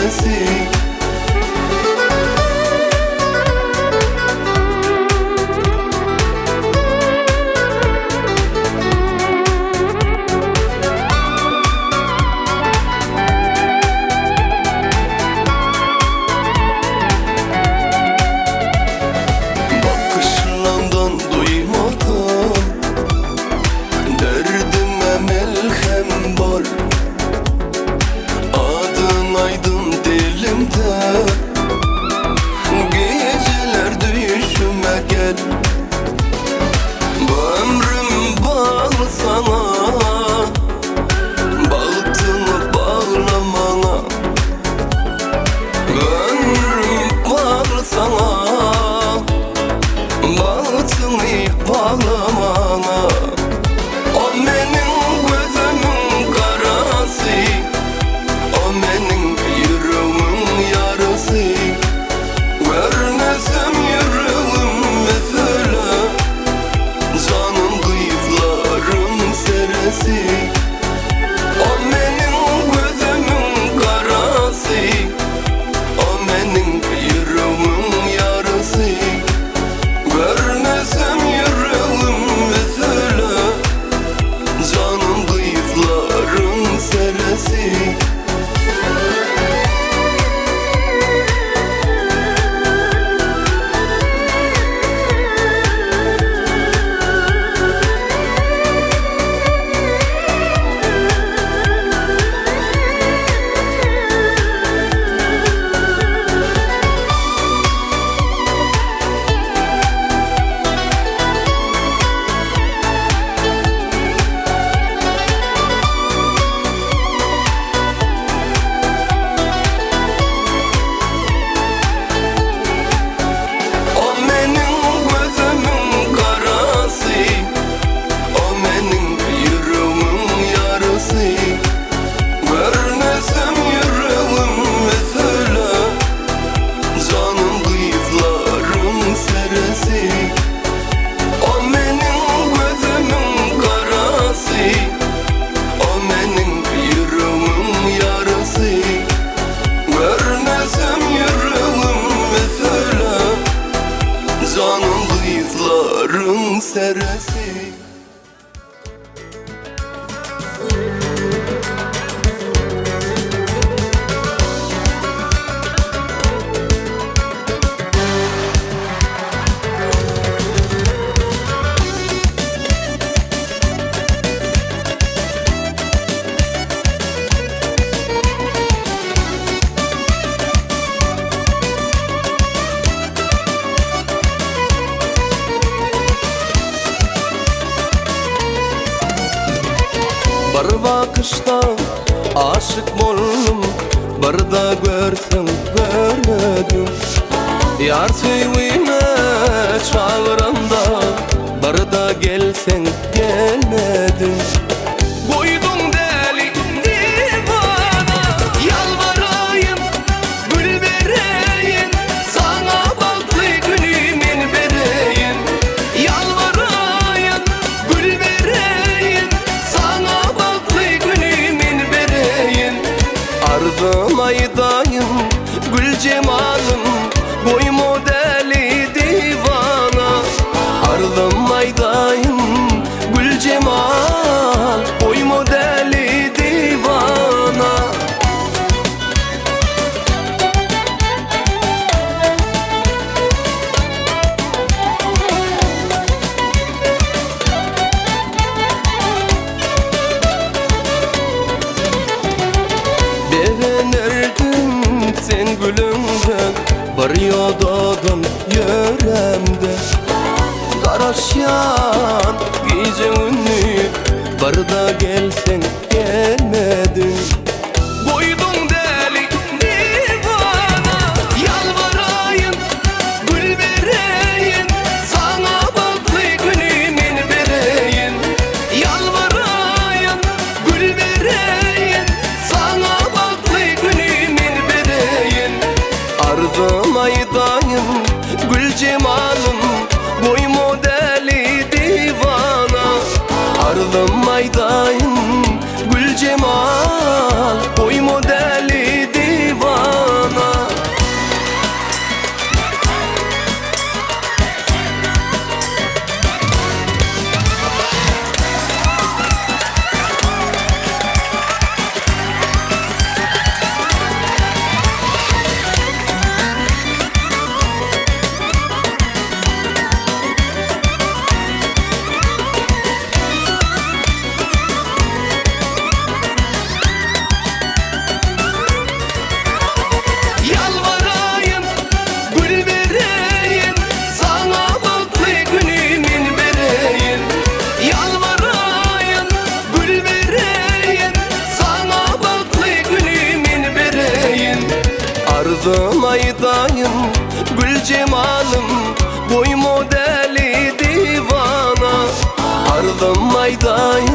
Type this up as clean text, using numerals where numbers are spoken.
seresi. Geceler düşüme gel. Bu ömrüm bağlı sana, bağıtını bağlamana. Bu ömrüm bağlı sana, bağıtını bağlamana. O benim gözümün karası, o benim yüreğimin yarası. Vermezsem yüreğim mesela, canım kıyıklarım seresi. O benim gözümün karası, o benim yüreğimin yarası. Vermezsem yüreğim mesela, canım kıyıklarım seresi. Canım kıyıkların seresi. Bir bakışta aşık oldum, bir da görsem görmedim. Yar sevime çağıranda, bir da gelsen gelmedin. Koydun deli divana, yalvarayım, gül vereyim, sana baklı günümün vereyim. Yalvarayım, gül vereyim, sana ardım aydayım, gül cemalım, boy modeli divana. Ardım aydayım, gül cemal, boy modeli divana. Beğenirdim sen gülümden, bir yodadın yöremde. Karaşyan gece ünlü, bir da gelsen gelmedin. Koydun deli divana, yalvarayım, gül vereyim, sana baklı günümün vereyim. Yalvarayım, gül vereyim, sana baklı günümün vereyim. Ardım aydayım, gül cemalım, boy modeli divana. Ardım aydayım, gül cemal, Ardım aydayım, gül cemalım, boy modeli divana. Ardım aydayım,